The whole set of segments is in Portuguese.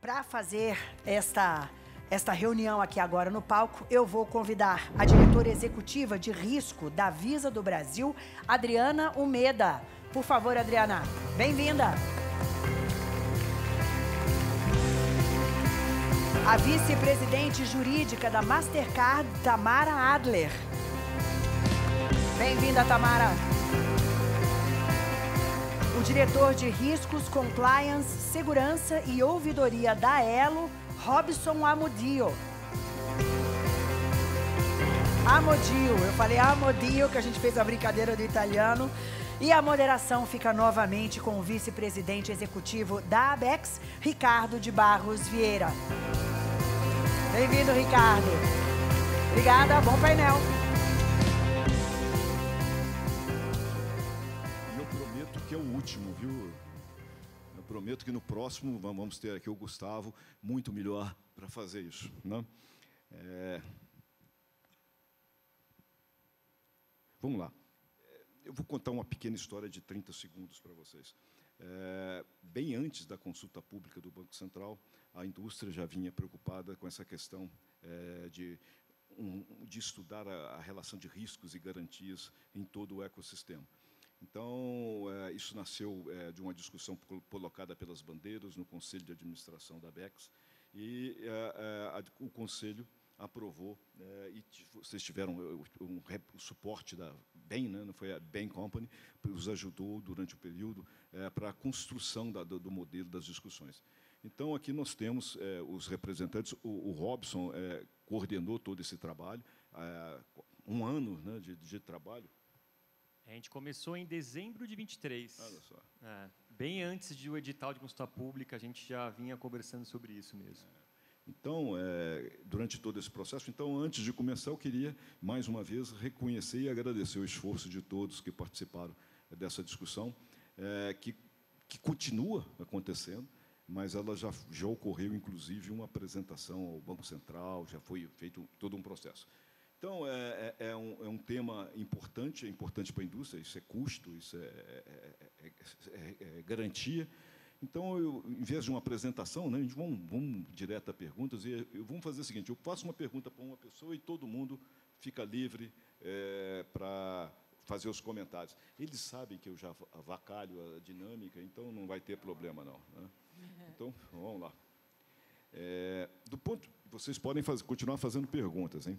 Para fazer esta reunião aqui agora no palco, eu vou convidar a diretora executiva de risco da Visa do Brasil, Adriana Umeda. Por favor, Adriana, bem-vinda. A vice-presidente jurídica da Mastercard, Tamara Adler. Bem-vinda, Tamara. O diretor de Riscos, Compliance, Segurança e Ouvidoria da Elo, Robson Amodio. Amodio, eu falei Amodio, que a gente fez a brincadeira do italiano. E a moderação fica novamente com o vice-presidente executivo da ABEX, Ricardo de Barros Vieira. Bem-vindo, Ricardo. Obrigada, bom painel. Eu prometo que é o último, viu? Eu prometo que no próximo vamos ter aqui o Gustavo, muito melhor para fazer isso, né? Vamos lá. Eu vou contar uma pequena história de 30 segundos para vocês. Bem antes da consulta pública do Banco Central, a indústria já vinha preocupada com essa questão de estudar a relação de riscos e garantias em todo o ecossistema. Então, isso nasceu de uma discussão colocada pelas bandeiras no Conselho de Administração da ABEX, e o Conselho aprovou, e vocês tiveram o suporte da Bain, né, não foi a Bain Company, os ajudou durante o período para a construção do modelo das discussões. Então, aqui nós temos os representantes, o Robson coordenou todo esse trabalho, um ano, né, de trabalho. A gente começou em dezembro de 23. Olha só. Bem antes do edital de consulta pública, a gente já vinha conversando sobre isso mesmo. Então, durante todo esse processo, então, antes de começar, eu queria, mais uma vez, reconhecer e agradecer o esforço de todos que participaram dessa discussão, que continua acontecendo, mas ela já ocorreu, inclusive, uma apresentação ao Banco Central, já foi feito todo um processo. Então, é um tema importante, é importante para a indústria, isso é custo, isso é garantia. Então, em vez de uma apresentação, né, a gente vamos direto a perguntas, e vamos fazer o seguinte, eu faço uma pergunta para uma pessoa e todo mundo fica livre para fazer os comentários. Eles sabem que eu já avacalho a dinâmica, então não vai ter problema, não, né? Então, vamos lá. Vocês podem continuar fazendo perguntas, hein?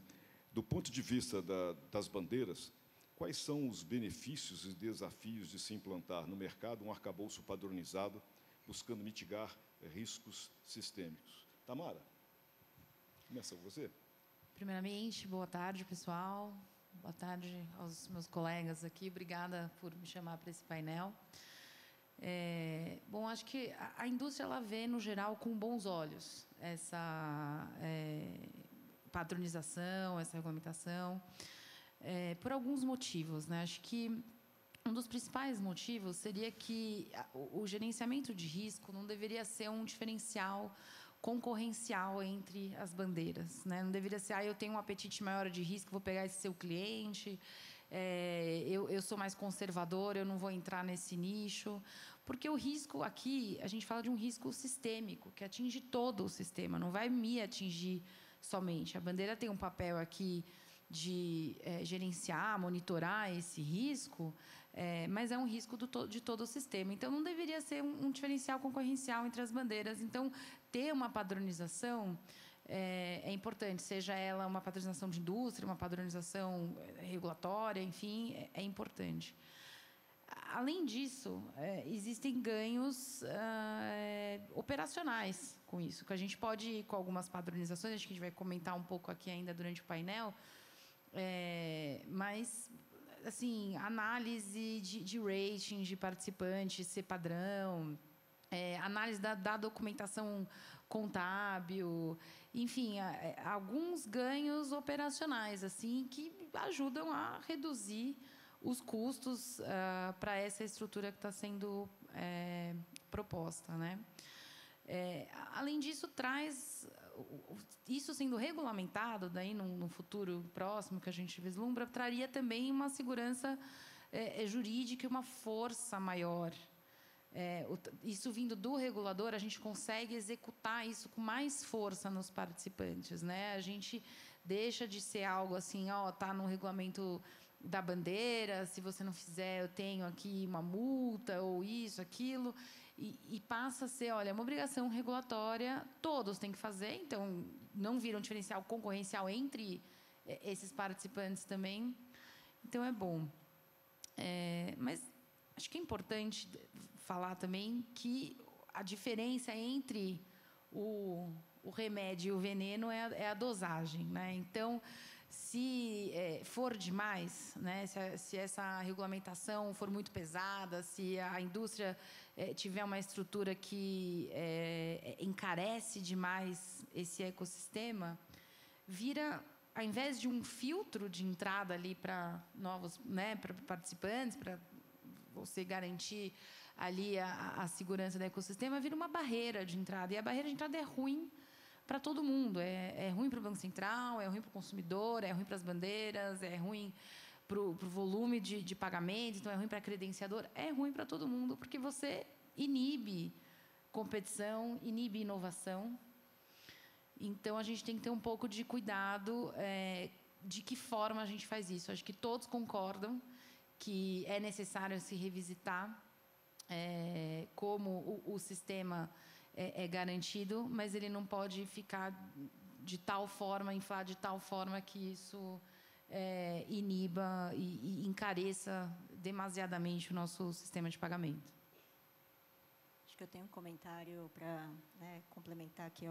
Do ponto de vista das bandeiras, quais são os benefícios e desafios de se implantar no mercado um arcabouço padronizado, buscando mitigar riscos sistêmicos? Tamara, começa com você. Primeiramente, boa tarde, pessoal. Boa tarde aos meus colegas aqui. Obrigada por me chamar para esse painel. Bom, acho que a indústria ela vê, no geral, com bons olhos essa padronização, essa regulamentação, por alguns motivos, né? Acho que um dos principais motivos seria que o gerenciamento de risco não deveria ser um diferencial concorrencial entre as bandeiras, né? Não deveria ser, eu tenho um apetite maior de risco, vou pegar esse seu cliente, eu sou mais conservador, eu não vou entrar nesse nicho, porque o risco aqui, a gente fala de um risco sistêmico, que atinge todo o sistema, não vai me atingir somente. A bandeira tem um papel aqui de gerenciar, monitorar esse risco, mas é um risco de todo o sistema. Então, não deveria ser um diferencial concorrencial entre as bandeiras. Então, ter uma padronização é importante, seja ela uma padronização de indústria, uma padronização regulatória, enfim, é importante. Além disso, existem ganhos operacionais com isso, que a gente pode, com algumas padronizações, acho que a gente vai comentar um pouco aqui ainda durante o painel, mas, assim, análise de rating de participantes ser padrão, análise da documentação contábil, enfim, alguns ganhos operacionais, assim, que ajudam a reduzir os custos para essa estrutura que está sendo proposta, né? Além disso, traz isso sendo regulamentado, daí num futuro próximo que a gente vislumbra, traria também uma segurança jurídica e uma força maior isso vindo do regulador, a gente consegue executar isso com mais força nos participantes, né? A gente deixa de ser algo assim, tá no regulamento da bandeira, se você não fizer, eu tenho aqui uma multa, ou isso, aquilo, e passa a ser, olha, uma obrigação regulatória, todos têm que fazer, então não vira um diferencial concorrencial entre esses participantes também, então é bom. Mas acho que é importante falar também que a diferença entre o remédio e o veneno é a dosagem, né? Então, se for demais, né? Se essa regulamentação for muito pesada, se a indústria tiver uma estrutura que encarece demais esse ecossistema, vira, ao invés de um filtro de entrada ali para novos, né, para participantes, para você garantir ali a segurança do ecossistema, vira uma barreira de entrada. E a barreira de entrada é ruim para todo mundo. É ruim para o Banco Central, é ruim para o consumidor, é ruim para as bandeiras, é ruim para o volume de pagamento, então é ruim para a credenciadora, é ruim para todo mundo, porque você inibe competição, inibe inovação. Então, a gente tem que ter um pouco de cuidado de que forma a gente faz isso. Acho que todos concordam que é necessário se revisitar como o sistema é garantido, mas ele não pode ficar de tal forma, inflar de tal forma que isso iniba e encareça demasiadamente o nosso sistema de pagamento. Acho que eu tenho um comentário para complementar aqui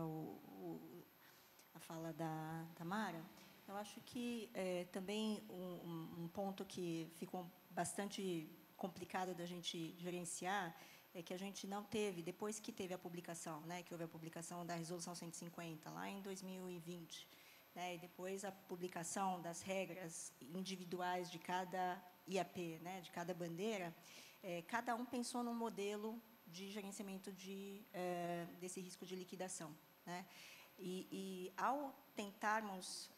a fala da Tamara. Eu acho que também um ponto que ficou bastante complicado da gente gerenciar é que a gente não teve, depois que teve a publicação, né, que houve a publicação da Resolução 150, lá em 2020, né, e depois a publicação das regras individuais de cada IAP, né, de cada bandeira, cada um pensou num modelo de gerenciamento desse risco de liquidação, né? E ao tentarmos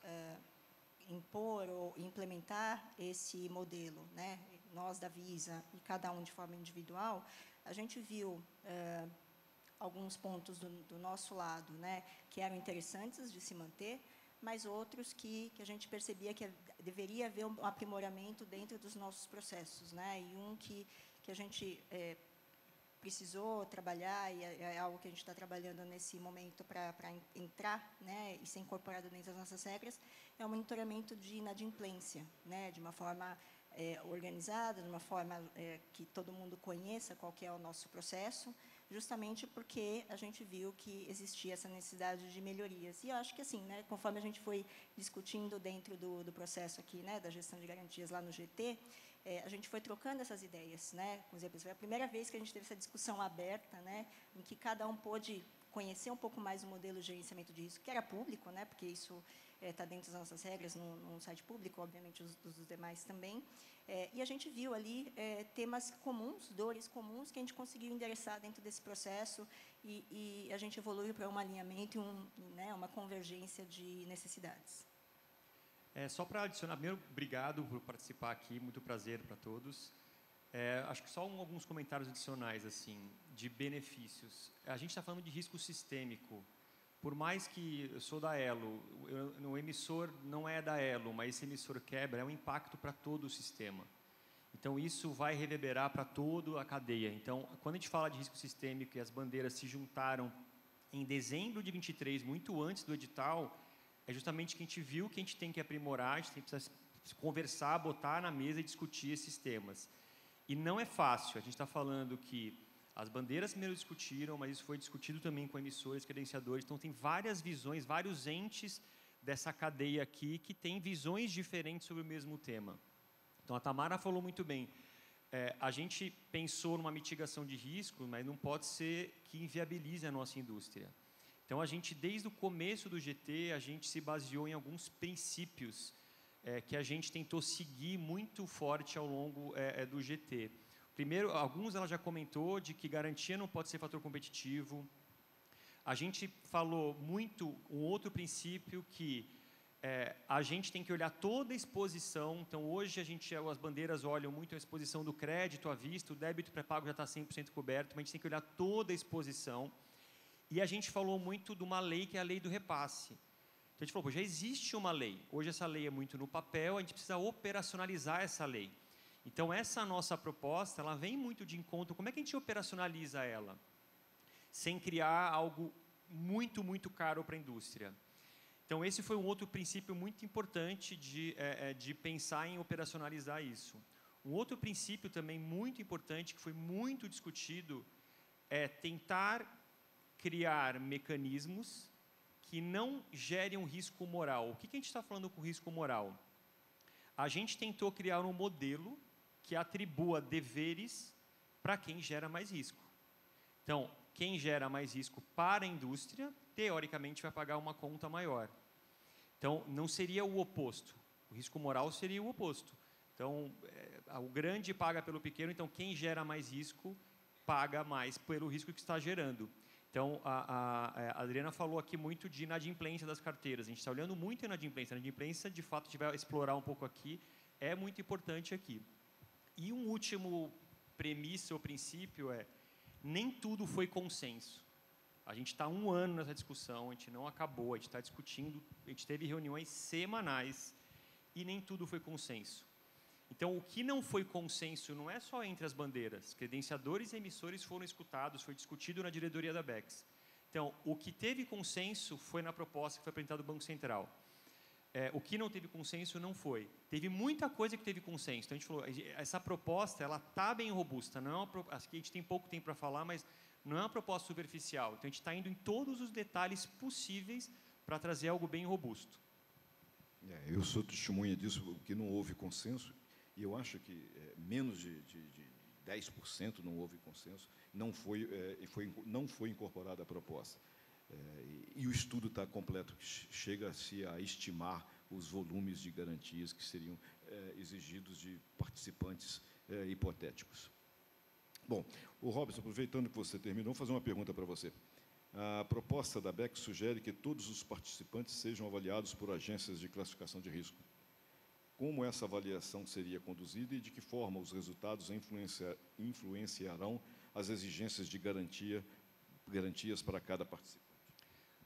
impor ou implementar esse modelo, né, nós da Visa e cada um de forma individual, a gente viu alguns pontos do nosso lado, né, que eram interessantes de se manter, mas outros que a gente percebia que deveria haver um aprimoramento dentro dos nossos processos, né, e que a gente precisou trabalhar, e é algo que a gente está trabalhando nesse momento para entrar, né, e ser incorporado dentro das nossas regras, é o monitoramento de inadimplência, né, de uma forma organizada, de uma forma que todo mundo conheça qual que é o nosso processo, justamente porque a gente viu que existia essa necessidade de melhorias. E eu acho que, assim, né, conforme a gente foi discutindo dentro do processo aqui, né, da gestão de garantias lá no GT, a gente foi trocando essas ideias, né, com os EPs. Foi a primeira vez que a gente teve essa discussão aberta, né, em que cada um pôde conhecer um pouco mais o modelo de gerenciamento de risco, que era público, né, porque isso está dentro das nossas regras, no site público, obviamente os demais também. E a gente viu ali temas comuns, dores comuns, que a gente conseguiu endereçar dentro desse processo e a gente evoluiu para um alinhamento e uma convergência de necessidades. Só para adicionar, primeiro, obrigado por participar aqui, muito prazer para todos. Acho que só alguns comentários adicionais, assim, de benefícios. A gente está falando de risco sistêmico. Por mais que eu sou da Elo, o emissor não é da Elo, mas esse emissor quebra, é um impacto para todo o sistema. Então, isso vai reverberar para toda a cadeia. Então, quando a gente fala de risco sistêmico e as bandeiras se juntaram em dezembro de 23, muito antes do edital, é justamente que a gente viu que a gente tem que aprimorar, a gente precisa conversar, botar na mesa e discutir esses temas. E não é fácil. A gente está falando que as bandeiras primeiro discutiram, mas isso foi discutido também com emissores, credenciadores. Então, tem várias visões, vários entes dessa cadeia aqui que têm visões diferentes sobre o mesmo tema. Então, a Tamara falou muito bem. A gente pensou numa mitigação de risco, mas não pode ser que inviabilize a nossa indústria. Então, a gente, desde o começo do GT, a gente se baseou em alguns princípios que a gente tentou seguir muito forte ao longo do GT. Primeiro, alguns ela já comentou, de que garantia não pode ser fator competitivo. A gente falou muito um outro princípio que a gente tem que olhar toda a exposição. Então, hoje, as bandeiras olham muito a exposição do crédito à vista, o débito pré-pago já está 100% coberto, mas a gente tem que olhar toda a exposição. E a gente falou muito de uma lei, que é a lei do repasse. Então, a gente falou, já existe uma lei. Hoje, essa lei é muito no papel, a gente precisa operacionalizar essa lei. Então, essa nossa proposta, ela vem muito de encontro. Como é que a gente operacionaliza ela? Sem criar algo muito, muito caro para a indústria. Então, esse foi um outro princípio muito importante de pensar em operacionalizar isso. Um outro princípio também muito importante, que foi muito discutido, é tentar criar mecanismos que não gerem um risco moral. O que a gente está falando com risco moral? A gente tentou criar um modelo que atribua deveres para quem gera mais risco. Então, quem gera mais risco para a indústria, teoricamente, vai pagar uma conta maior. Então, não seria o oposto. O risco moral seria o oposto. Então, o grande paga pelo pequeno, então, quem gera mais risco, paga mais pelo risco que está gerando. Então, a Adriana falou aqui muito de inadimplência das carteiras. A gente está olhando muito em inadimplência. A inadimplência, de fato, a gente vai explorar um pouco aqui, é muito importante aqui. E um último premissa ou princípio nem tudo foi consenso. A gente está 1 ano nessa discussão, a gente não acabou, a gente está discutindo, a gente teve reuniões semanais e nem tudo foi consenso. Então, o que não foi consenso não é só entre as bandeiras. Credenciadores e emissores foram escutados, foi discutido na diretoria da BEX. Então, o que teve consenso foi na proposta que foi apresentada do Banco Central. O que não teve consenso não foi. Teve muita coisa que teve consenso. Então, a gente falou, essa proposta está bem robusta. Não é a gente tem pouco tempo para falar, mas não é uma proposta superficial. Então, a gente está indo em todos os detalhes possíveis para trazer algo bem robusto. Eu sou testemunha disso, porque não houve consenso, e eu acho que menos de 10% não houve consenso, não foi incorporada a proposta. E o estudo está completo, chega-se a estimar os volumes de garantias que seriam exigidos de participantes hipotéticos. Bom, o Robson, aproveitando que você terminou, vou fazer uma pergunta para você. A proposta da BEX sugere que todos os participantes sejam avaliados por agências de classificação de risco. Como essa avaliação seria conduzida e de que forma os resultados influenciarão as exigências de garantias para cada participante?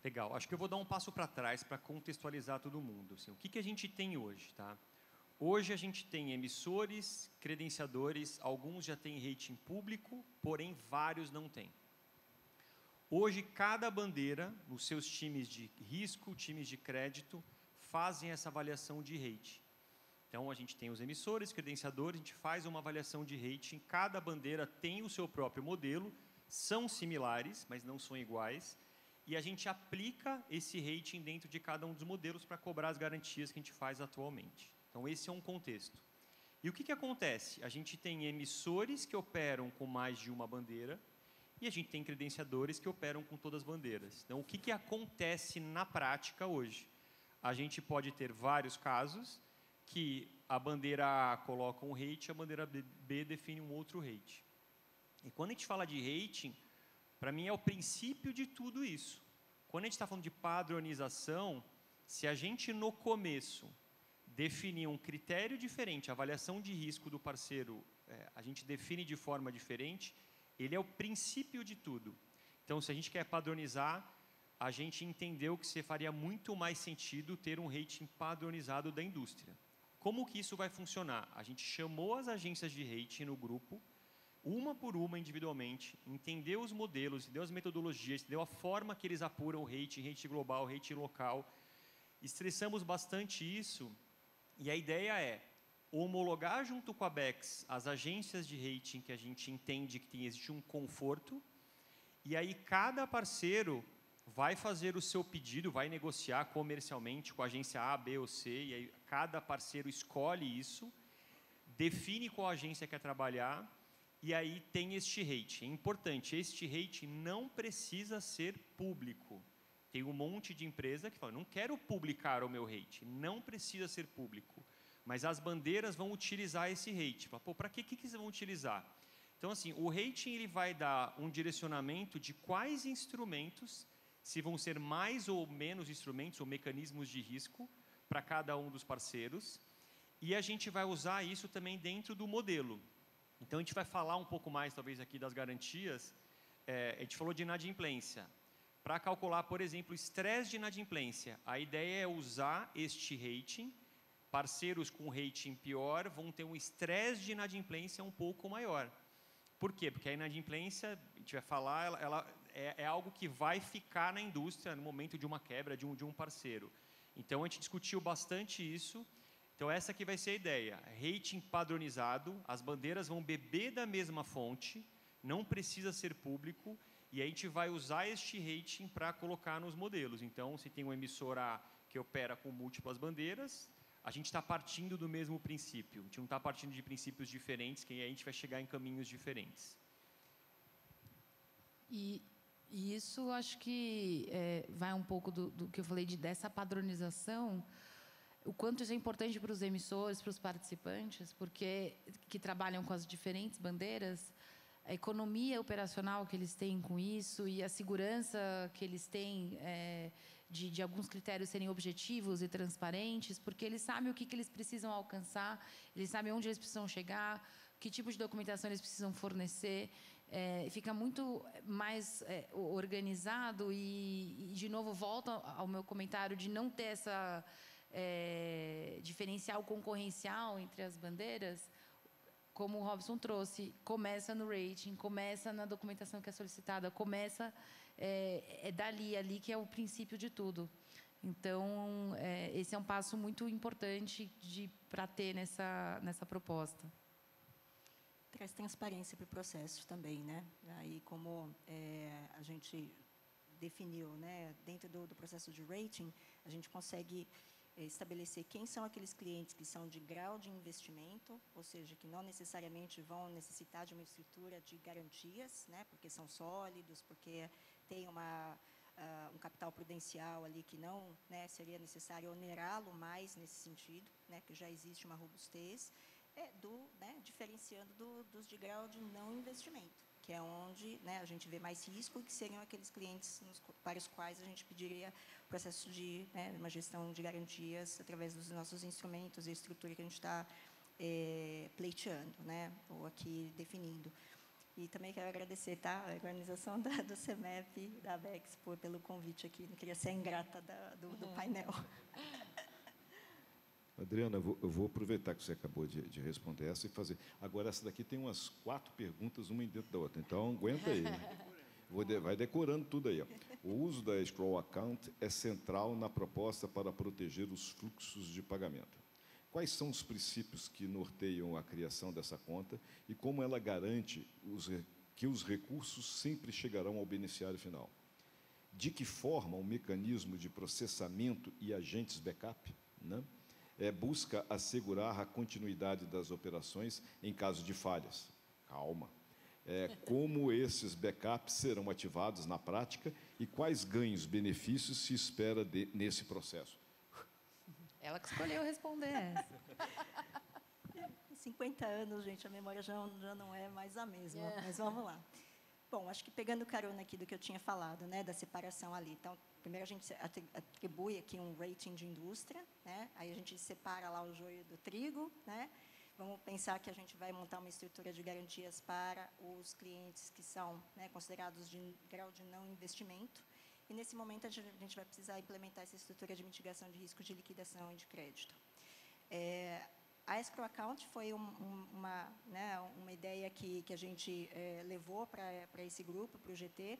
Legal. Acho que eu vou dar um passo para trás para contextualizar todo mundo. Assim, o que a gente tem hoje? Tá? Hoje a gente tem emissores, credenciadores, alguns já têm rating público, porém vários não têm. Hoje, cada bandeira, nos seus times de risco, times de crédito, fazem essa avaliação de rating. Então, a gente tem os emissores, credenciadores, a gente faz uma avaliação de rating, cada bandeira tem o seu próprio modelo, são similares, mas não são iguais, e a gente aplica esse rating dentro de cada um dos modelos para cobrar as garantias que a gente faz atualmente. Então, esse é um contexto. E o que acontece? A gente tem emissores que operam com mais de uma bandeira e a gente tem credenciadores que operam com todas as bandeiras. Então, o que acontece na prática hoje? A gente pode ter vários casos que a bandeira A coloca um rating, a bandeira B define um outro rating. E quando a gente fala de rating, para mim é o princípio de tudo isso. Quando a gente está falando de padronização, se a gente no começo definir um critério diferente, a avaliação de risco do parceiro, a gente define de forma diferente, ele é o princípio de tudo. Então, se a gente quer padronizar, a gente entendeu que faria muito mais sentido ter um rating padronizado da indústria. Como que isso vai funcionar? A gente chamou as agências de rating no grupo, uma por uma individualmente, entendeu os modelos, entendeu as metodologias, entendeu a forma que eles apuram o rating global, rating local. Estressamos bastante isso e a ideia é homologar junto com a BEX as agências de rating que a gente entende que existe um conforto e aí cada parceiro vai fazer o seu pedido, vai negociar comercialmente com a agência A, B ou C, e aí cada parceiro escolhe isso, define qual agência quer trabalhar, e aí tem este rating. É importante, este rating não precisa ser público. Tem um monte de empresa que fala, não quero publicar o meu rating, não precisa ser público. Mas as bandeiras vão utilizar esse rating. Pô, para que vocês vão utilizar? Então, assim, o rating ele vai dar um direcionamento de quais instrumentos, se vão ser mais ou menos instrumentos ou mecanismos de risco, para cada um dos parceiros, e a gente vai usar isso também dentro do modelo. Então, a gente vai falar um pouco mais, talvez, aqui das garantias. A gente falou de inadimplência. Para calcular, por exemplo, o estresse de inadimplência, a ideia é usar este rating. Parceiros com rating pior vão ter um estresse de inadimplência um pouco maior. Por quê? Porque a inadimplência, a gente vai falar, ela é algo que vai ficar na indústria no momento de uma quebra de um parceiro. Então, a gente discutiu bastante isso. Então, essa aqui vai ser a ideia. Rating padronizado, as bandeiras vão beber da mesma fonte, não precisa ser público, e a gente vai usar este rating para colocar nos modelos. Então, se tem um emissor A que opera com múltiplas bandeiras, a gente está partindo do mesmo princípio. A gente não está partindo de princípios diferentes, que aí a gente vai chegar em caminhos diferentes. E isso, acho que vai um pouco do que eu falei, dessa padronização, o quanto isso é importante para os emissores, para os participantes, porque que trabalham com as diferentes bandeiras, a economia operacional que eles têm com isso e a segurança que eles têm de alguns critérios serem objetivos e transparentes, porque eles sabem o que eles precisam alcançar, eles sabem onde eles precisam chegar, que tipo de documentação eles precisam fornecer, fica muito mais organizado e, de novo, volto ao meu comentário de não ter essa diferencial concorrencial entre as bandeiras. Como o Robson trouxe, começa no rating, começa na documentação que é solicitada, começa ali que é o princípio de tudo. Então, esse é um passo muito importante para ter nessa proposta. Traz transparência para o processo também, né? Aí, como a gente definiu, né, dentro do processo de rating, a gente consegue estabelecer quem são aqueles clientes que são de grau de investimento, ou seja, que não necessariamente vão necessitar de uma estrutura de garantias, né, porque são sólidos, porque tem um capital prudencial ali que não, né, seria necessário onerá-lo mais nesse sentido, né, que já existe uma robustez, diferenciando dos de grau de não investimento, que é onde, né, a gente vê mais risco, que seriam aqueles clientes para os quais a gente pediria o processo de, né, uma gestão de garantias através dos nossos instrumentos e estrutura que a gente está pleiteando, né, ou aqui definindo. E também quero agradecer, tá, a organização do CEMEP, da ABEX, pelo convite aqui. Não queria ser a ingrata do painel. Adriana, eu vou aproveitar que você acabou de responder essa e fazer. Agora, essa daqui tem umas 4 perguntas, uma dentro da outra. Então, aguenta aí. Vai decorando tudo aí. Ó. O uso da escrow account é central na proposta para proteger os fluxos de pagamento. Quais são os princípios que norteiam a criação dessa conta e como ela garante que os recursos sempre chegarão ao beneficiário final? De que forma o mecanismo de processamento e agentes backup, né, busca assegurar a continuidade das operações em caso de falhas? Calma. Como esses backups serão ativados na prática e quais ganhos, benefícios se espera nesse processo? Ela que escolheu responder essa. 50 anos, gente, a memória já não é mais a mesma, mas vamos lá. Bom, acho que pegando carona aqui do que eu tinha falado, né, da separação ali. Então, primeiro a gente atribui aqui um rating de indústria, né, aí a gente separa lá o joio do trigo, né. Vamos pensar que a gente vai montar uma estrutura de garantias para os clientes que são, né, considerados de grau de não investimento. E, nesse momento, a gente vai precisar implementar essa estrutura de mitigação de risco de liquidação e de crédito. A escrow account foi uma ideia que a gente levou para esse grupo, para o GT,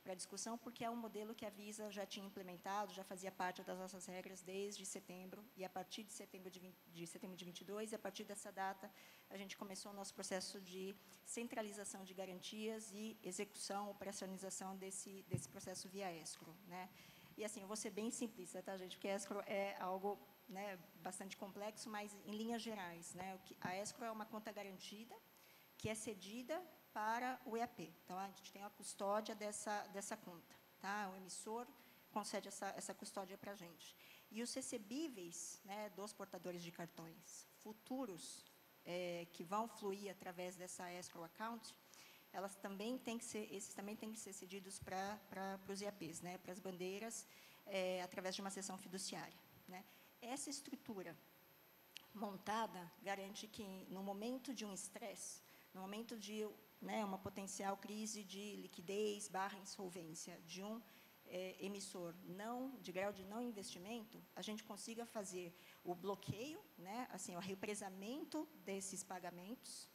para discussão, porque é um modelo que a Visa já tinha implementado, já fazia parte das nossas regras desde setembro, e a partir de setembro de 22, e a partir dessa data, a gente começou o nosso processo de centralização de garantias e execução, operacionalização desse processo via escrow, né? E, assim, eu vou ser bem simplista, tá, gente? Porque escrow é algo, né, bastante complexo, mas em linhas gerais, né? A escrow é uma conta garantida que é cedida para o EAP. Então, a gente tem a custódia dessa conta, tá? O emissor concede essa custódia para a gente. E os recebíveis, né, dos portadores de cartões futuros que vão fluir através dessa escrow account, esses também têm que ser cedidos para os IAPs, né, para as bandeiras, através de uma cessão fiduciária, né? essa estrutura montada garante que, no momento de um estresse, no momento de uma potencial crise de liquidez / insolvência de um emissor de grau de não investimento, a gente consiga fazer o bloqueio, assim, o represamento desses pagamentos,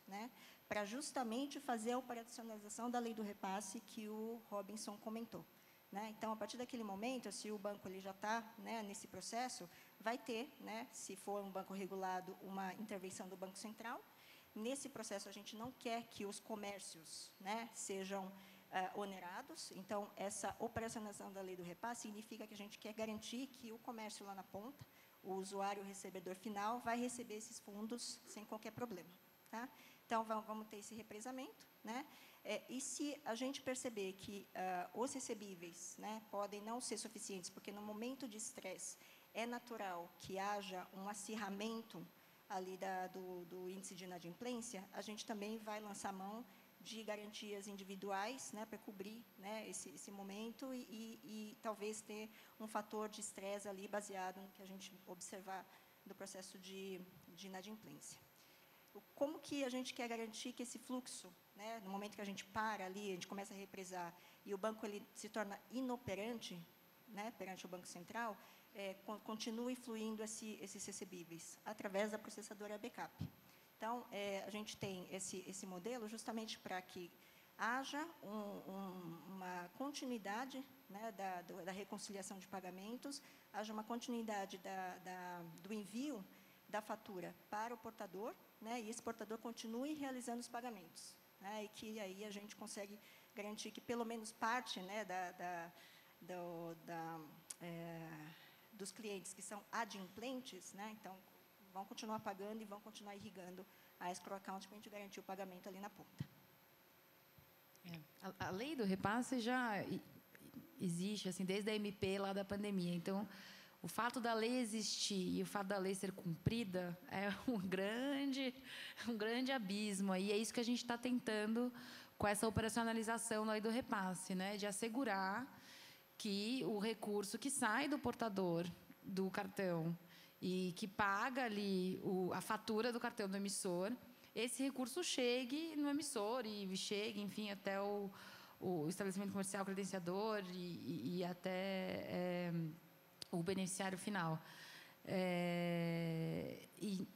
para justamente fazer a operacionalização da lei do repasse que o Robinson comentou. Então, a partir daquele momento, se o banco ele já está nesse processo, vai ter, se for um banco regulado, uma intervenção do Banco Central. Nesse processo, a gente não quer que os comércios sejam onerados. Então, essa operacionalização da lei do repasse significa que a gente quer garantir que o comércio lá na ponta, o usuário, o recebedor final, vai receber esses fundos sem qualquer problema. Tá? Então, vamos ter esse represamento. E se a gente perceber que os recebíveis podem não ser suficientes, porque no momento de estresse é natural que haja um acirramento ali do índice de inadimplência, a gente também vai lançar mão de garantias individuais para cobrir esse momento e talvez ter um fator de estresse ali baseado no que a gente observar do processo de inadimplência. Como que a gente quer garantir que esse fluxo, no momento que a gente para ali, a gente começa a represar, e o banco ele se torna inoperante perante o Banco Central, continue fluindo esses recebíveis, através da processadora backup. Então, a gente tem esse modelo justamente para que haja uma continuidade da reconciliação de pagamentos, haja uma continuidade do envio da fatura para o portador, e esse portador continue realizando os pagamentos. E que aí a gente consegue garantir que pelo menos parte dos clientes que são adimplentes, então, vão continuar pagando e vão continuar irrigando a escrow account para a gente garantir o pagamento ali na ponta. A lei do repasse já existe assim, desde a MP lá da pandemia. Então, o fato da lei existir e o fato da lei ser cumprida é um grande abismo. E é isso que a gente está tentando com essa operacionalização da lei do repasse, de assegurar que o recurso que sai do portador do cartão e que paga ali a fatura do cartão do emissor, esse recurso chegue no emissor e chegue, enfim, até o estabelecimento comercial credenciador e até o beneficiário final. E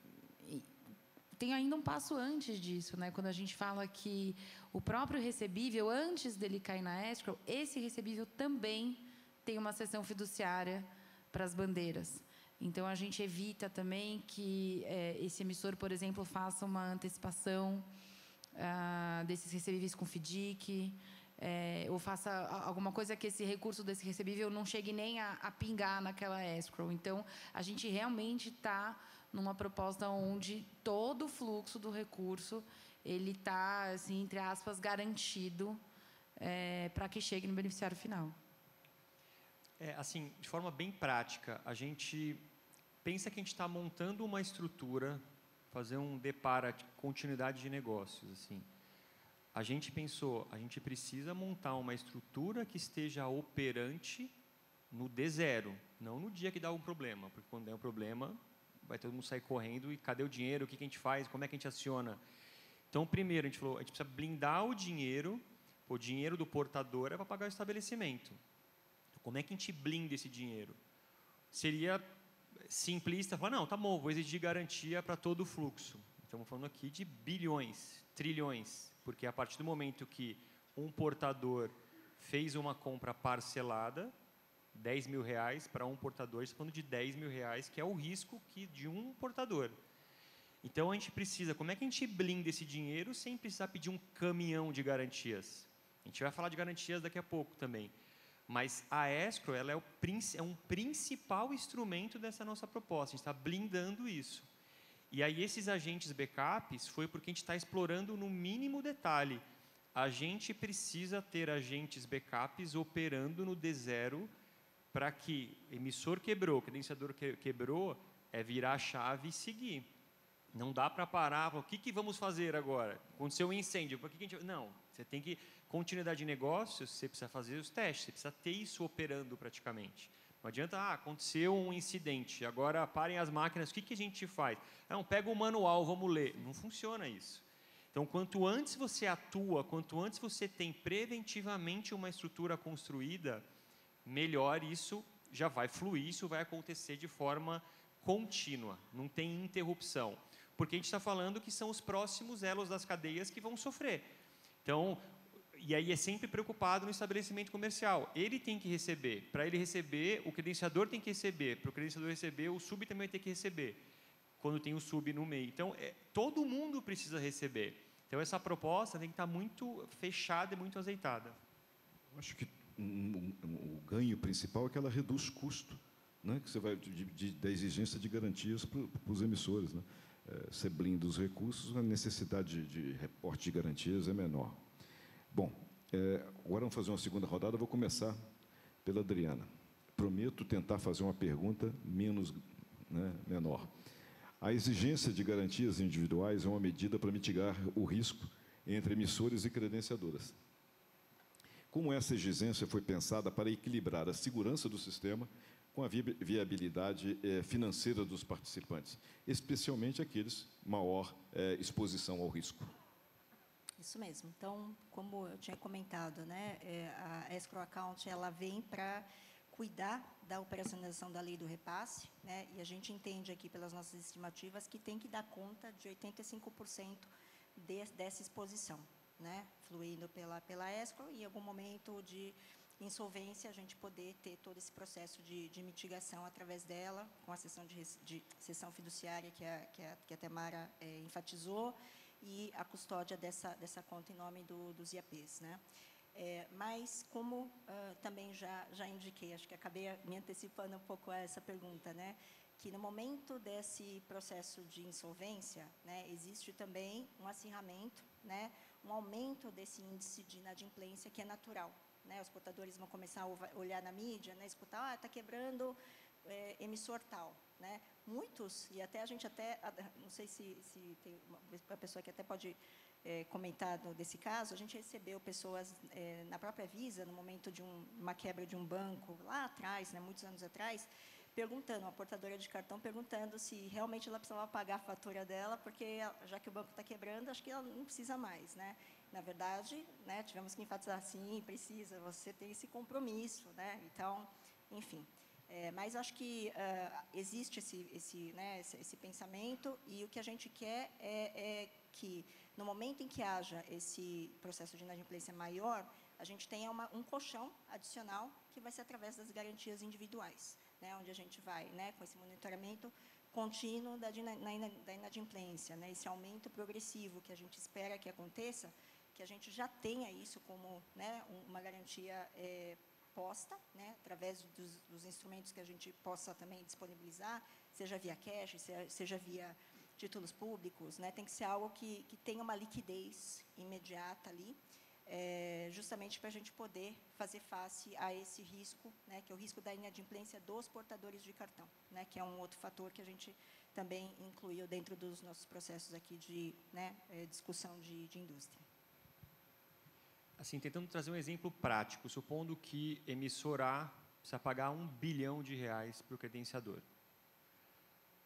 tem ainda um passo antes disso, quando a gente fala que o próprio recebível, antes dele cair na escrow, esse recebível também tem uma seção fiduciária para as bandeiras. Então, a gente evita também que esse emissor, por exemplo, faça uma antecipação desses recebíveis com FDIC, ou faça alguma coisa que esse recurso desse recebível não chegue nem a pingar naquela escrow. Então, a gente realmente está numa proposta onde todo o fluxo do recurso ele está, assim, entre aspas, garantido para que chegue no beneficiário final. Assim, de forma bem prática, a gente pensa que a gente está montando uma estrutura, fazer um depara de continuidade de negócios. Assim. A gente pensou, a gente precisa montar uma estrutura que esteja operante no D0, não no dia que dá um problema, porque quando der um problema, vai todo mundo sair correndo e cadê o dinheiro, o que a gente faz, como é que a gente aciona. Então, primeiro, a gente falou, a gente precisa blindar o dinheiro do portador é para pagar o estabelecimento. Como é que a gente blinda esse dinheiro? Seria simplista falar, não, tá bom, vou exigir garantia para todo o fluxo. Estamos falando aqui de bilhões, trilhões, porque a partir do momento que um portador fez uma compra parcelada, R$10.000 para um portador, estamos falando de R$10.000, que é o risco de um portador. Então, a gente precisa, como é que a gente blinda esse dinheiro sem precisar pedir um caminhão de garantias? A gente vai falar de garantias daqui a pouco também. Mas a escrow ela é um principal instrumento dessa nossa proposta. A gente está blindando isso. E aí, esses agentes backups foi porque a gente está explorando no mínimo detalhe. A gente precisa ter agentes backups operando no D0 para que emissor quebrou, credenciador quebrou, virar a chave e seguir. Não dá para parar, o que vamos fazer agora? Aconteceu um incêndio, por que a gente... Não, você tem que... Continuidade de negócios, você precisa fazer os testes, você precisa ter isso operando praticamente. Não adianta, aconteceu um incidente, agora parem as máquinas, o que a gente faz? Não, pega o manual, vamos ler. Não funciona isso. Então, quanto antes você atua, quanto antes você tem preventivamente uma estrutura construída, melhor isso já vai fluir, isso vai acontecer de forma contínua, não tem interrupção. Porque a gente está falando que são os próximos elos das cadeias que vão sofrer. Então, e aí é sempre preocupado no estabelecimento comercial. Ele tem que receber. Para ele receber, o credenciador tem que receber. Para o credenciador receber, o sub também tem que receber. Quando tem o sub no meio. Então, todo mundo precisa receber. Então, essa proposta tem que estar muito fechada e muito azeitada. Eu acho que o ganho principal é que ela reduz custo, né? Que você vai da exigência de garantias para os emissores, né? Você blinda os recursos, a necessidade de reporte de garantias é menor. Bom, agora vamos fazer uma segunda rodada. Eu vou começar pela Adriana. Prometo tentar fazer uma pergunta menor. A exigência de garantias individuais é uma medida para mitigar o risco entre emissores e credenciadoras. Como essa exigência foi pensada para equilibrar a segurança do sistema com a viabilidade financeira dos participantes, especialmente aqueles maior exposição ao risco? Isso mesmo. Então, como eu tinha comentado, né, a Escrow Account ela vem para cuidar da operacionalização da lei do repasse, né, e a gente entende aqui pelas nossas estimativas que tem que dar conta de 85% dessa exposição, né, fluindo pela Escrow e em algum momento de insolvência a gente poder ter todo esse processo de mitigação através dela, com a cessão fiduciária que a Tamara enfatizou, e a custódia dessa conta em nome dos IAPs, né? Mas, como também já indiquei, acho que acabei me antecipando um pouco a essa pergunta, né? Que no momento desse processo de insolvência, né, existe também um acirramento, né, um aumento desse índice de inadimplência que é natural, né? Os portadores vão começar a olhar na mídia, né, escutar, está quebrando emissor tal, né? Muitos, e até a gente não sei se tem uma pessoa que até pode comentar desse caso, a gente recebeu pessoas na própria Visa, no momento de uma quebra de um banco, lá atrás, né, muitos anos atrás, perguntando, uma portadora de cartão perguntando se realmente ela precisava pagar a fatura dela, porque já que o banco está quebrando, acho que ela não precisa mais, né? Na verdade, né, tivemos que enfatizar, sim, precisa, você tem esse compromisso, né? Então, enfim. Mas acho que existe esse pensamento, e o que a gente quer é que, no momento em que haja esse processo de inadimplência maior, a gente tenha um colchão adicional, que vai ser através das garantias individuais, né, onde a gente vai, né, com esse monitoramento contínuo da inadimplência, né, esse aumento progressivo que a gente espera que aconteça, que a gente já tenha isso como, né, uma garantia posta, né, através dos instrumentos que a gente possa também disponibilizar, seja via cash, seja via títulos públicos, né, tem que ser algo que tenha uma liquidez imediata ali, justamente para a gente poder fazer face a esse risco, né, que é o risco da inadimplência dos portadores de cartão, né, que é um outro fator que a gente também incluiu dentro dos nossos processos aqui de, né, discussão de indústria. Assim, tentando trazer um exemplo prático, supondo que emissor A precisa pagar R$1 bilhão para o credenciador.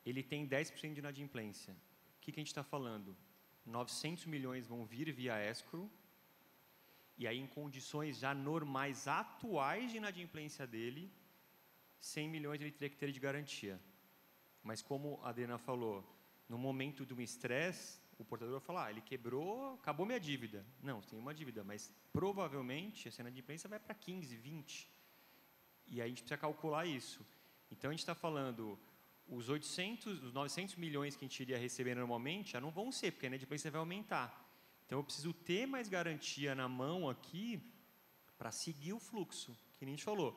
Ele tem 10% de inadimplência. O que a gente está falando? 900 milhões vão vir via escrow, e aí, em condições já normais, atuais de inadimplência dele, 100 milhões ele teria que ter de garantia. Mas, como a Adriana falou, no momento de um estresse, o portador vai falar, ele quebrou, acabou minha dívida. Não, tem uma dívida, mas provavelmente essa inadimplência vai para 15, 20. E aí a gente precisa calcular isso. Então, a gente está falando, os 900 milhões que a gente iria receber normalmente já não vão ser, porque a inadimplência vai aumentar. Então, eu preciso ter mais garantia na mão aqui para seguir o fluxo, que nem a gente falou.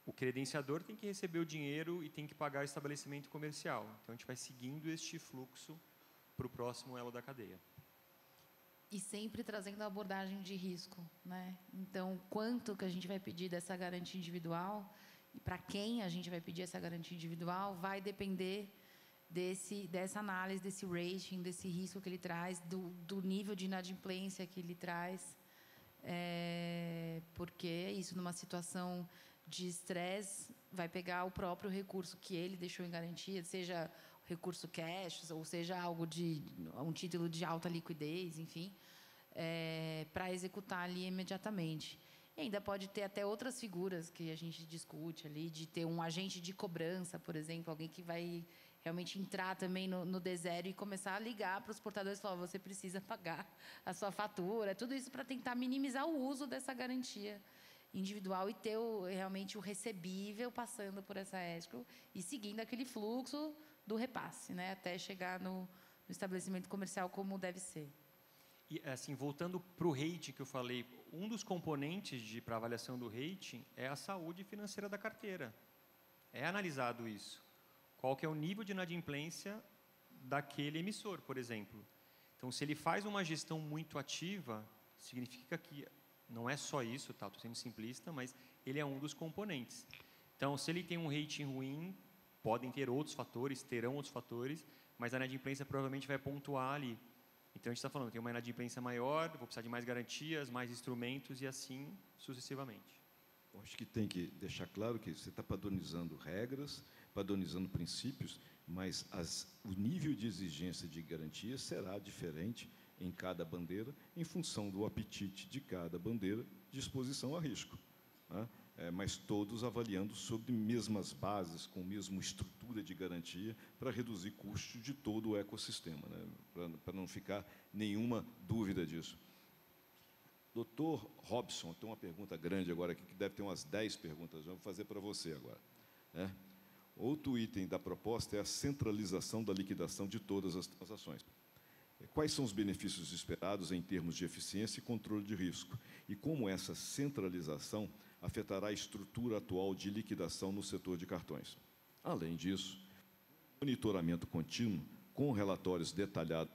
O credenciador tem que receber o dinheiro e tem que pagar o estabelecimento comercial. Então, a gente vai seguindo este fluxo para o próximo elo da cadeia. E sempre trazendo a abordagem de risco, né? Então, quanto que a gente vai pedir dessa garantia individual e para quem a gente vai pedir essa garantia individual vai depender dessa análise, desse rating, desse risco que ele traz, do nível de inadimplência que ele traz, porque isso, numa situação de estresse vai pegar o próprio recurso que ele deixou em garantia, seja recurso cash, ou seja algo de um título de alta liquidez, enfim, para executar ali imediatamente. E ainda pode ter até outras figuras que a gente discute ali, de ter um agente de cobrança, por exemplo, alguém que vai realmente entrar também no D0 e começar a ligar para os portadores e falar: você precisa pagar a sua fatura, tudo isso para tentar minimizar o uso dessa garantia individual e ter realmente o recebível passando por essa escrow e seguindo aquele fluxo do repasse, né, até chegar no estabelecimento comercial como deve ser. E, assim, voltando para o rating que eu falei, um dos componentes para avaliação do rating é a saúde financeira da carteira. É analisado isso. Qual que é o nível de inadimplência daquele emissor, por exemplo. Então, se ele faz uma gestão muito ativa, significa que não é só isso, tá? Estou sendo simplista, mas ele é um dos componentes. Então, se ele tem um rating ruim, podem ter outros fatores, terão outros fatores, mas a inadimplência provavelmente vai pontuar ali. Então, a gente está falando, tem uma inadimplência maior, vou precisar de mais garantias, mais instrumentos e assim sucessivamente. Eu acho que tem que deixar claro que você está padronizando regras, padronizando princípios, mas o nível de exigência de garantia será diferente em cada bandeira, em função do apetite de cada bandeira de exposição a risco, né? Mas todos avaliando sobre mesmas bases, com a mesma estrutura de garantia, para reduzir custos de todo o ecossistema, né? Para não ficar nenhuma dúvida disso. Doutor Robson, tem uma pergunta grande agora aqui, que deve ter umas 10 perguntas, eu vou fazer para você agora, né? Outro item da proposta é a centralização da liquidação de todas as ações. Quais são os benefícios esperados em termos de eficiência e controle de risco? E como essa centralização afetará a estrutura atual de liquidação no setor de cartões? Além disso, monitoramento contínuo com relatórios detalhados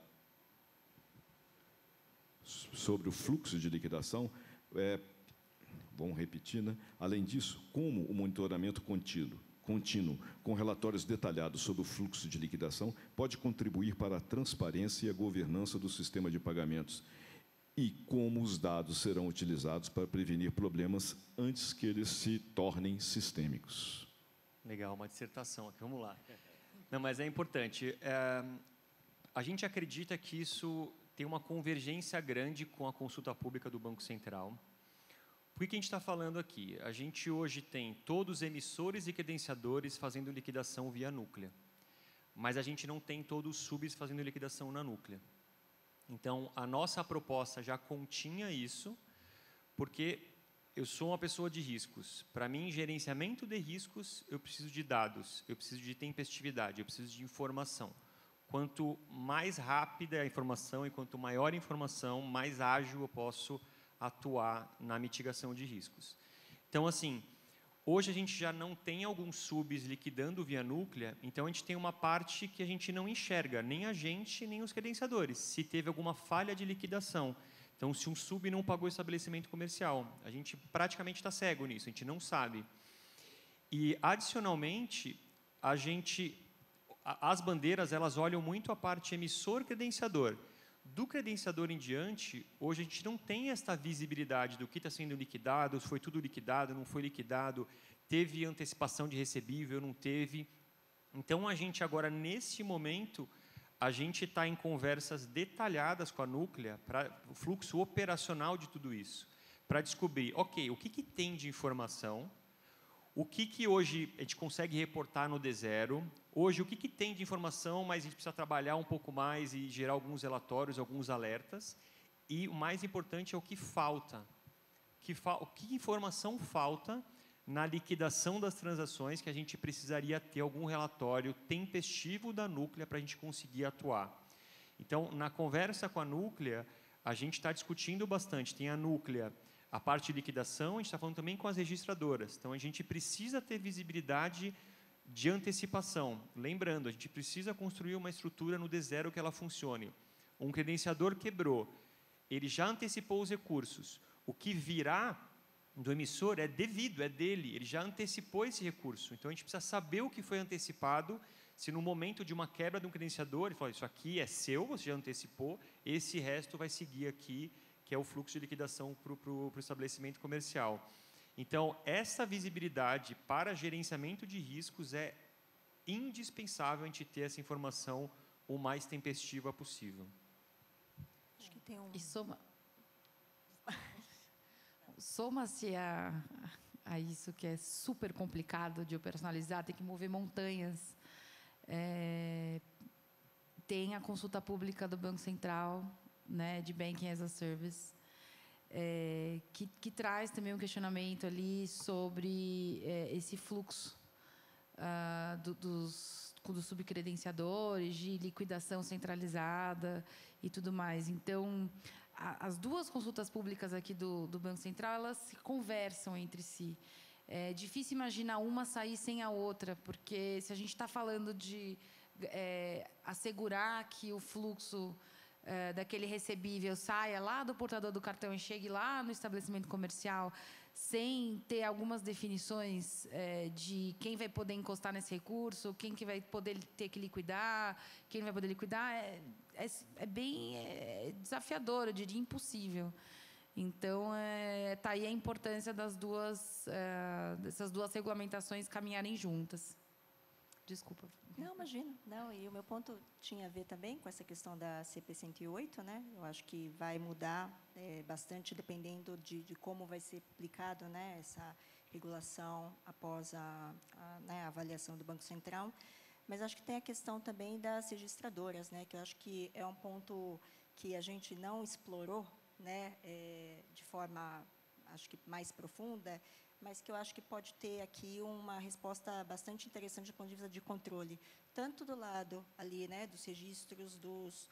sobre o fluxo de liquidação, vamos repetir, né? Além disso, como o monitoramento contínuo, com relatórios detalhados sobre o fluxo de liquidação, pode contribuir para a transparência e a governança do sistema de pagamentos e como os dados serão utilizados para prevenir problemas antes que eles se tornem sistêmicos. Legal, uma dissertação aqui, vamos lá. Não, mas é importante. A gente acredita que isso tem uma convergência grande com a consulta pública do Banco Central. Por que a gente está falando aqui? A gente hoje tem todos os emissores e credenciadores fazendo liquidação via núclea, mas a gente não tem todos os subs fazendo liquidação na núclea. Então, a nossa proposta já continha isso, porque eu sou uma pessoa de riscos. Para mim, gerenciamento de riscos, eu preciso de dados, eu preciso de tempestividade, eu preciso de informação. Quanto mais rápida a informação e quanto maior a informação, mais ágil eu posso atuar na mitigação de riscos. Então, assim, hoje a gente já não tem alguns subs liquidando via núclea, então a gente tem uma parte que a gente não enxerga, nem a gente, nem os credenciadores, se teve alguma falha de liquidação. Então, se um sub não pagou o estabelecimento comercial, a gente praticamente está cego nisso, a gente não sabe. E, adicionalmente, as bandeiras, elas olham muito a parte emissor-credenciador. Do credenciador em diante, hoje a gente não tem esta visibilidade do que está sendo liquidado, se foi tudo liquidado, não foi liquidado, teve antecipação de recebível, não teve. Então, a gente agora, nesse momento, a gente está em conversas detalhadas com a núclea para o fluxo operacional de tudo isso, para descobrir, ok, o que tem de informação, o que hoje a gente consegue reportar no D0, hoje o que tem de informação, mas a gente precisa trabalhar um pouco mais e gerar alguns relatórios, alguns alertas, e o mais importante é o que falta. Que informação falta na liquidação das transações que a gente precisaria ter algum relatório tempestivo da núclea para a gente conseguir atuar. Então, na conversa com a núclea, a gente está discutindo bastante. Tem a núclea, a parte de liquidação, a gente está falando também com as registradoras. Então, a gente precisa ter visibilidade de antecipação. Lembrando, a gente precisa construir uma estrutura no D0 que ela funcione. Um credenciador quebrou, ele já antecipou os recursos. O que virá do emissor é devido, é dele, ele já antecipou esse recurso. Então, a gente precisa saber o que foi antecipado, se no momento de uma quebra de um credenciador, ele fala, isso aqui é seu, você já antecipou, esse resto vai seguir aqui, que é o fluxo de liquidação para o estabelecimento comercial. Então, essa visibilidade para gerenciamento de riscos é indispensável a gente ter essa informação o mais tempestiva possível. Acho que tem um... E soma-se a isso que é super complicado de operacionalizar, tem que mover montanhas. Tem a consulta pública do Banco Central, né, de Banking as a Service, que traz também um questionamento ali sobre esse fluxo dos subcredenciadores, de liquidação centralizada e tudo mais. Então, as duas consultas públicas aqui do Banco Central, elas se conversam entre si. É difícil imaginar uma sair sem a outra, porque se a gente está falando de assegurar que o fluxo daquele recebível saia lá do portador do cartão e chegue lá no estabelecimento comercial, sem ter algumas definições de quem vai poder encostar nesse recurso, quem que vai poder ter que liquidar, quem vai poder liquidar, é bem desafiador, eu diria impossível. Então, está aí a importância dessas duas regulamentações caminharem juntas. Desculpa. Não, imagina. Não, e o meu ponto tinha a ver também com essa questão da CP 108, né? Eu acho que vai mudar bastante dependendo de como vai ser aplicado, né, essa regulação após a avaliação do Banco Central. Mas acho que tem a questão também das registradoras, né, que eu acho que é um ponto que a gente não explorou, né, de forma, acho que mais profunda, mas que eu acho que pode ter aqui uma resposta bastante interessante do ponto de vista de controle, tanto do lado ali, né, dos registros dos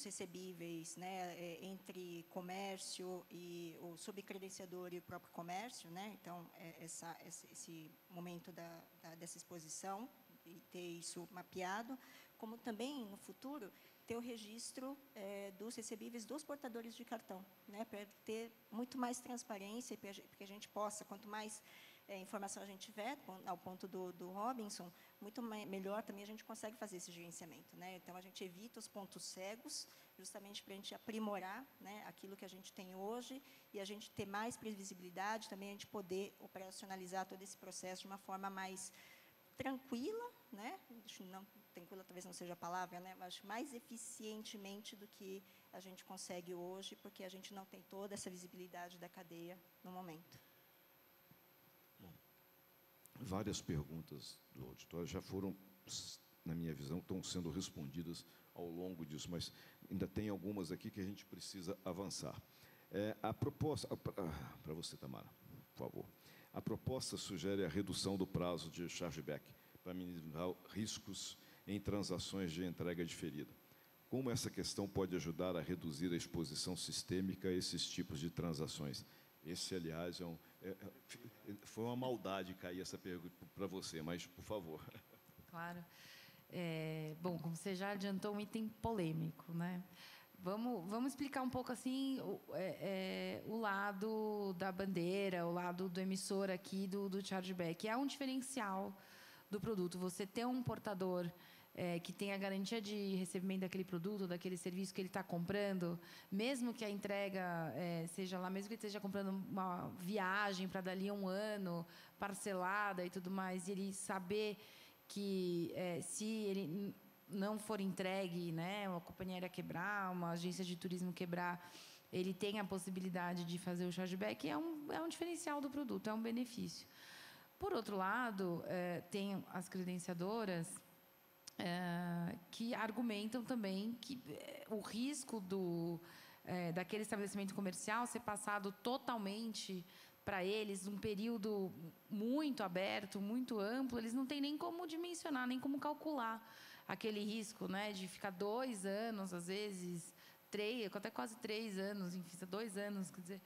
recebíveis, né, entre comércio e o subcredenciador e o próprio comércio, né, então esse momento dessa exposição e ter isso mapeado, como também no futuro ter o registro dos recebíveis dos portadores de cartão, né, para ter muito mais transparência e para que a gente possa, quanto mais informação a gente tiver, ao ponto do Robinson, muito melhor também a gente consegue fazer esse gerenciamento, né? Então, a gente evita os pontos cegos, justamente para a gente aprimorar, né, aquilo que a gente tem hoje e a gente ter mais previsibilidade, também a gente poder operacionalizar todo esse processo de uma forma mais tranquila, né? Não, tranquila talvez não seja a palavra, né? Mas mais eficientemente do que a gente consegue hoje, porque a gente não tem toda essa visibilidade da cadeia no momento. Bom, várias perguntas do auditório já foram, na minha visão, estão sendo respondidas ao longo disso, mas ainda tem algumas aqui que a gente precisa avançar. A proposta, para você, Tamara, por favor. A proposta sugere a redução do prazo de chargeback para minimizar riscos em transações de entrega diferida. Como essa questão pode ajudar a reduzir a exposição sistêmica a esses tipos de transações? Esse, aliás, foi uma maldade cair essa pergunta para você, mas, por favor. Claro. Bom, como você já adiantou, um item polêmico, né? Vamos explicar um pouco assim o lado da bandeira, o lado do emissor aqui do chargeback. É um diferencial do produto. Você ter um portador que tem a garantia de recebimento daquele produto, daquele serviço que ele está comprando, mesmo que a entrega seja lá, mesmo que ele esteja comprando uma viagem para dali a um ano, parcelada e tudo mais, e ele saber que se ele não for entregue, né, uma companhia aérea quebrar, uma agência de turismo quebrar, ele tem a possibilidade de fazer o chargeback, é um diferencial do produto, é um benefício. Por outro lado, tem as credenciadoras que argumentam também que o risco daquele estabelecimento comercial ser passado totalmente para eles, um período muito aberto, muito amplo, eles não têm nem como dimensionar, nem como calcular aquele risco, né, de ficar 2 anos, às vezes 3, até quase 3 anos, enfim, 2 anos, quer dizer,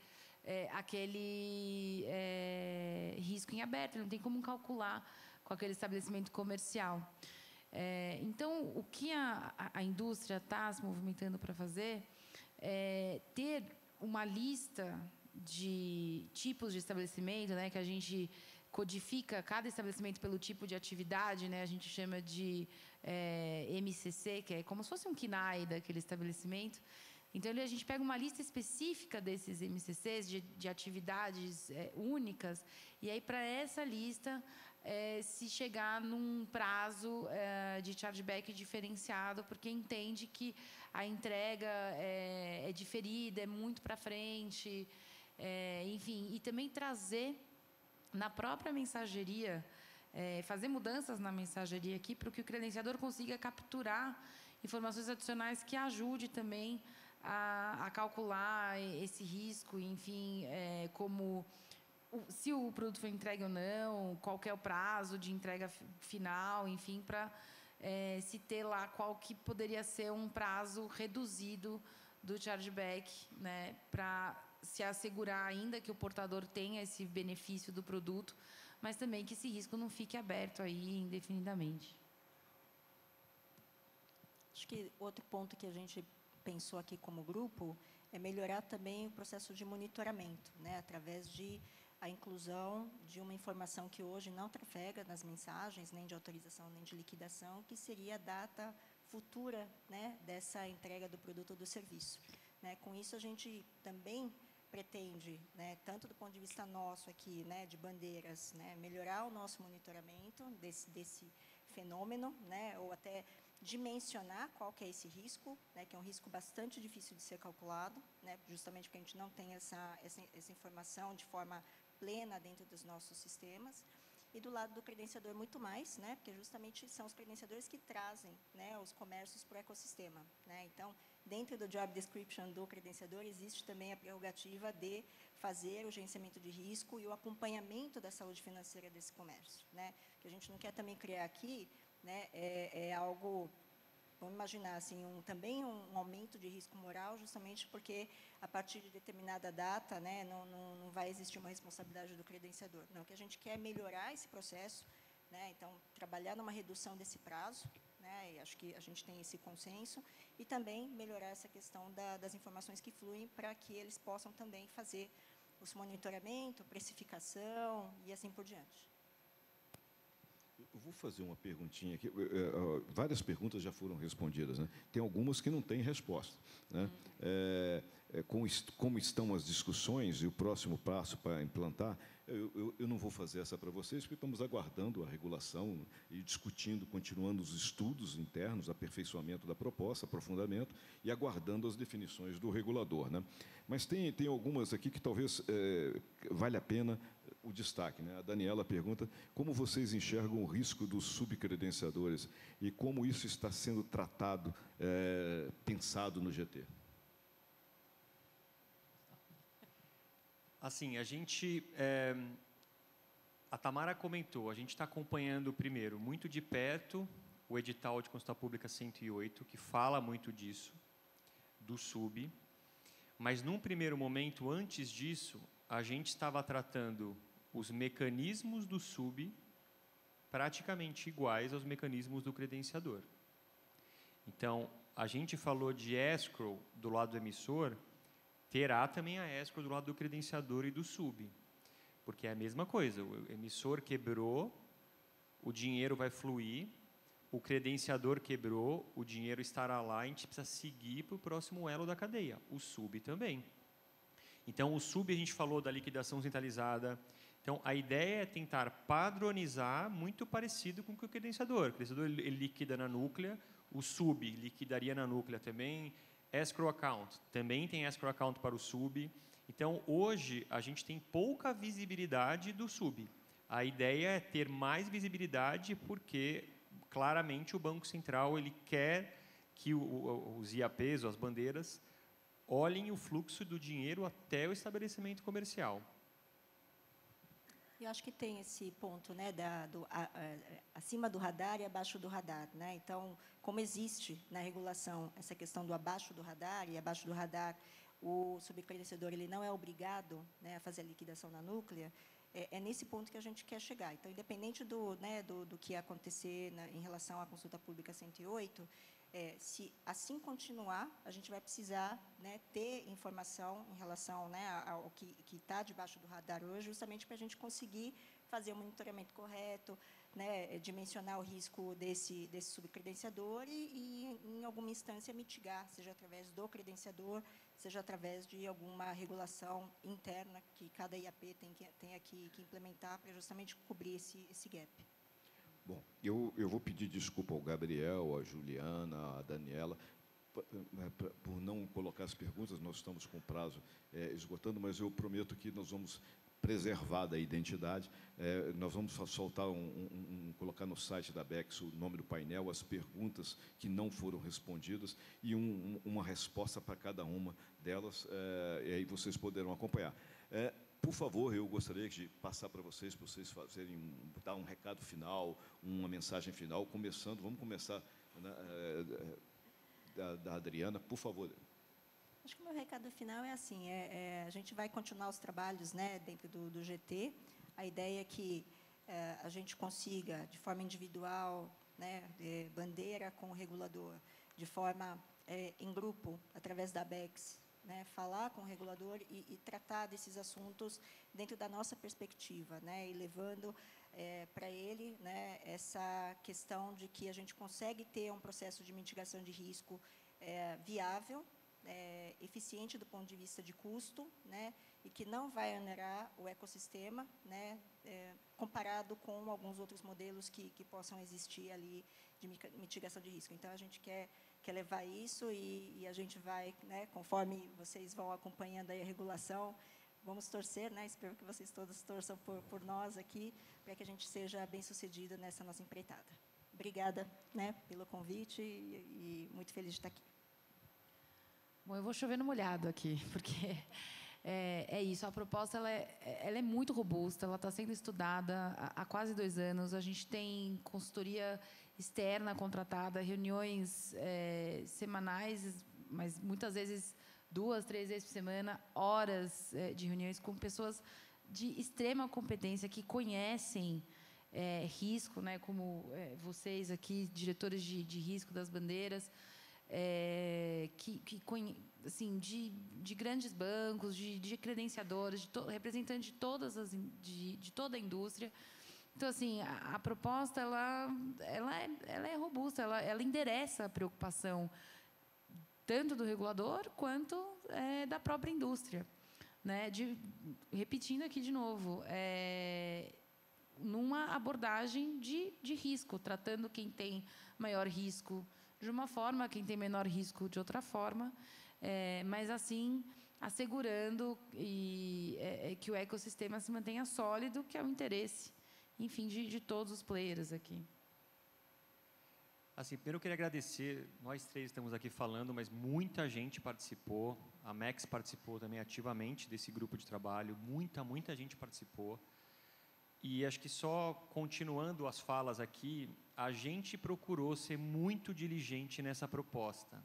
aquele risco em aberto, não tem como calcular com aquele estabelecimento comercial. Então, o que a indústria está se movimentando para fazer é ter uma lista de tipos de estabelecimento, né, que a gente codifica cada estabelecimento pelo tipo de atividade, né, a gente chama de MCC, que é como se fosse um KNAI daquele estabelecimento, Então, a gente pega uma lista específica desses MCCs, de atividades únicas, e aí, para essa lista, se chegar num prazo de chargeback diferenciado, porque entende que a entrega é diferida, é muito para frente, enfim, e também trazer na própria mensageria, fazer mudanças na mensageria aqui para que o credenciador consiga capturar informações adicionais que ajude também a calcular esse risco, enfim, como se o produto foi entregue ou não, qual que é o prazo de entrega final, enfim, para se ter lá qual que poderia ser um prazo reduzido do chargeback, né, para se assegurar ainda que o portador tenha esse benefício do produto, mas também que esse risco não fique aberto aí indefinidamente. Acho que outro ponto que a gente pensou aqui como grupo é melhorar também o processo de monitoramento, né, através de a inclusão de uma informação que hoje não trafega nas mensagens, nem de autorização, nem de liquidação, que seria a data futura, né, dessa entrega do produto ou do serviço. Né, com isso, a gente também pretende, né, tanto do ponto de vista nosso aqui, né, de bandeiras, né, melhorar o nosso monitoramento desse fenômeno, né, ou até dimensionar qual que é esse risco, né, que é um risco bastante difícil de ser calculado, né, justamente porque a gente não tem essa informação de forma plena dentro dos nossos sistemas. E do lado do credenciador muito mais, né, porque justamente são os credenciadores que trazem, né, os comércios para o ecossistema. Né? Então, dentro do job description do credenciador, existe também a prerrogativa de fazer o gerenciamento de risco e o acompanhamento da saúde financeira desse comércio. Né? O que a gente não quer também criar aqui, né, é algo, vamos imaginar, assim, também um aumento de risco moral, justamente porque, a partir de determinada data, né, não vai existir uma responsabilidade do credenciador. Não, o que a gente quer é melhorar esse processo, né, então, trabalhar numa redução desse prazo, né, e acho que a gente tem esse consenso, e também melhorar essa questão das informações que fluem para que eles possam também fazer o monitoramento, precificação e assim por diante. Eu vou fazer uma perguntinha aqui. Várias perguntas já foram respondidas, né? Tem algumas que não têm resposta, né? Como estão as discussões e o próximo passo para implantar, eu não vou fazer essa para vocês, porque estamos aguardando a regulação e discutindo, continuando os estudos internos, aperfeiçoamento da proposta, aprofundamento, e aguardando as definições do regulador, né? Mas tem algumas aqui que talvez vale a pena o destaque, né? A Daniela pergunta como vocês enxergam o risco dos subcredenciadores e como isso está sendo tratado, pensado no GT. Assim, a Tamara comentou, a gente está acompanhando primeiro muito de perto o edital de consulta pública 108, que fala muito disso, do sub, mas num primeiro momento, antes disso, a gente estava tratando os mecanismos do sub praticamente iguais aos mecanismos do credenciador. Então, a gente falou de escrow do lado do emissor, terá também a escrow do lado do credenciador e do sub, porque é a mesma coisa, o emissor quebrou, o dinheiro vai fluir, o credenciador quebrou, o dinheiro estará lá, a gente precisa seguir para o próximo elo da cadeia, o sub também. Então, o sub a gente falou da liquidação centralizada. Então, a ideia é tentar padronizar muito parecido com o que o credenciador. O credenciador ele liquida na núclea, o sub liquidaria na núclea também. Escrow account, também tem escrow account para o sub. Então, hoje, a gente tem pouca visibilidade do sub. A ideia é ter mais visibilidade porque, claramente, o Banco Central ele quer que os IAPs, ou as bandeiras, olhem o fluxo do dinheiro até o estabelecimento comercial. Eu acho que tem esse ponto, né, acima do radar e abaixo do radar, né? Então, como existe na regulação essa questão do abaixo do radar e abaixo do radar, o subcredenciador ele não é obrigado, né, a fazer a liquidação na núclea. É nesse ponto que a gente quer chegar. Então, independente do que acontecer em relação à consulta pública 108, se assim continuar, a gente vai precisar, né, ter informação em relação, né, ao que está debaixo do radar hoje, justamente para a gente conseguir fazer o monitoramento correto, né, dimensionar o risco desse subcredenciador e, em alguma instância, mitigar, seja através do credenciador, seja através de alguma regulação interna que cada IAP tenha que implementar para justamente cobrir esse gap. Bom, eu vou pedir desculpa ao Gabriel, à Juliana, à Daniela, por não colocar as perguntas, nós estamos com o prazo esgotando, mas eu prometo que nós vamos preservar da identidade. Nós vamos soltar colocar no site da Bex o nome do painel, as perguntas que não foram respondidas e uma resposta para cada uma delas, e aí vocês poderão acompanhar. Por favor, eu gostaria de passar para vocês dar um recado final, uma mensagem final, vamos começar da Adriana, por favor. Acho que o meu recado final é assim, a gente vai continuar os trabalhos, né, dentro do GT. A ideia é que a gente consiga, de forma individual, né, bandeira com o regulador, de forma em grupo, através da BEX, né, falar com o regulador e tratar desses assuntos dentro da nossa perspectiva, né, e levando para ele, né, essa questão de que a gente consegue ter um processo de mitigação de risco viável, eficiente do ponto de vista de custo, né, e que não vai onerar o ecossistema, né, comparado com alguns outros modelos que possam existir ali de mitigação de risco. Então, a gente quer levar isso e a gente vai, né, conforme vocês vão acompanhando aí a regulação, vamos torcer, né, espero que vocês todos torçam por nós aqui, para que a gente seja bem-sucedido nessa nossa empreitada. Obrigada, né, pelo convite e muito feliz de estar aqui. Bom, eu vou chover no molhado aqui, porque é isso, a proposta ela é muito robusta, ela está sendo estudada há quase 2 anos, a gente tem consultoria externa contratada, reuniões semanais, mas muitas vezes 2, 3 vezes por semana, horas de reuniões com pessoas de extrema competência, que conhecem risco, né, como vocês aqui, diretores de risco das bandeiras, assim, de grandes bancos, de credenciadores, representantes de toda a indústria. Então, assim, a proposta ela é robusta, ela endereça a preocupação tanto do regulador quanto da própria indústria, né? Repetindo aqui de novo, numa abordagem de risco, tratando quem tem maior risco de uma forma, quem tem menor risco de outra forma, mas assim assegurando que o ecossistema se mantenha sólido, que é o interesse, enfim, de todos os players aqui. Assim, primeiro eu queria agradecer, nós 3 estamos aqui falando, mas muita gente participou, a Max participou também ativamente desse grupo de trabalho, muita gente participou. E acho que só continuando as falas aqui, a gente procurou ser muito diligente nessa proposta.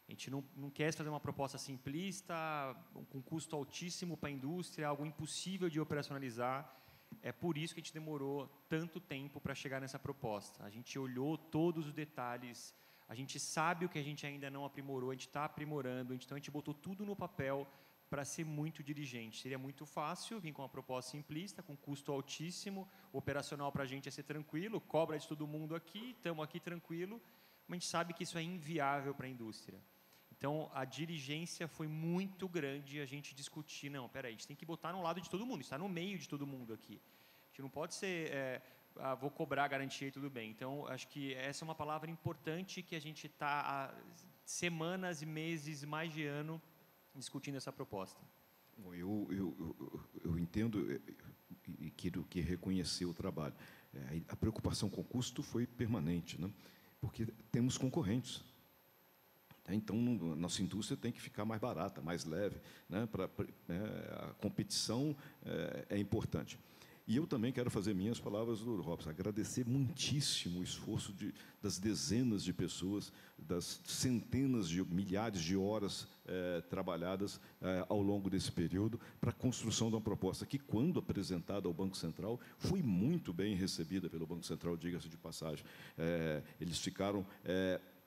A gente não quer fazer uma proposta simplista, com custo altíssimo para a indústria, algo impossível de operacionalizar. É por isso que a gente demorou tanto tempo para chegar nessa proposta. A gente olhou todos os detalhes, a gente sabe o que a gente ainda não aprimorou, a gente está aprimorando, então a gente botou tudo no papel para ser muito diligente. Seria muito fácil vir com uma proposta simplista, com custo altíssimo, operacional para a gente é ser tranquilo, cobra de todo mundo aqui, estamos aqui tranquilo, mas a gente sabe que isso é inviável para a indústria. Então, a diligência foi muito grande, a gente discutir, não, peraí, a gente tem que botar no lado de todo mundo, está no meio de todo mundo aqui. A gente não pode ser, vou cobrar a garantia e tudo bem. Então, acho que essa é uma palavra importante que a gente está há semanas e meses, mais de ano, discutindo essa proposta. Bom, eu entendo e quero que reconhecer o trabalho. A preocupação com o custo foi permanente, né? Porque temos concorrentes. Então, a nossa indústria tem que ficar mais barata, mais leve, né? A competição é importante. E eu também quero fazer minhas palavras do Robson, agradecer muitíssimo o esforço das dezenas de pessoas, das centenas de milhares de horas trabalhadas ao longo desse período para a construção de uma proposta que, quando apresentada ao Banco Central, foi muito bem recebida pelo Banco Central, diga-se de passagem. Eles ficaram...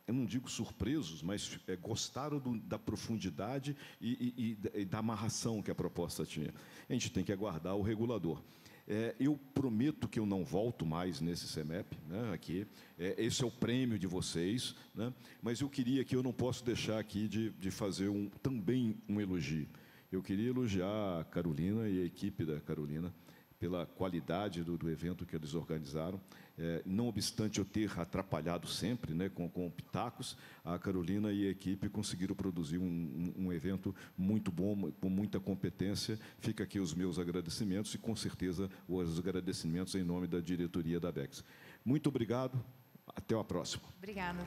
eu não digo surpresos, mas gostaram da profundidade e da amarração que a proposta tinha. A gente tem que aguardar o regulador. Eu prometo que eu não volto mais nesse CEMEP, né, aqui. Esse é o prêmio de vocês, né, mas eu queria que eu não posso deixar aqui de fazer também um elogio. Eu queria elogiar a Carolina e a equipe da Carolina pela qualidade do evento que eles organizaram. Não obstante eu ter atrapalhado sempre, né, com pitacos, a Carolina e a equipe conseguiram produzir um evento muito bom, com muita competência. Fica aqui os meus agradecimentos e, com certeza, os agradecimentos em nome da diretoria da ABECS. Muito obrigado. Até a próxima. Obrigada.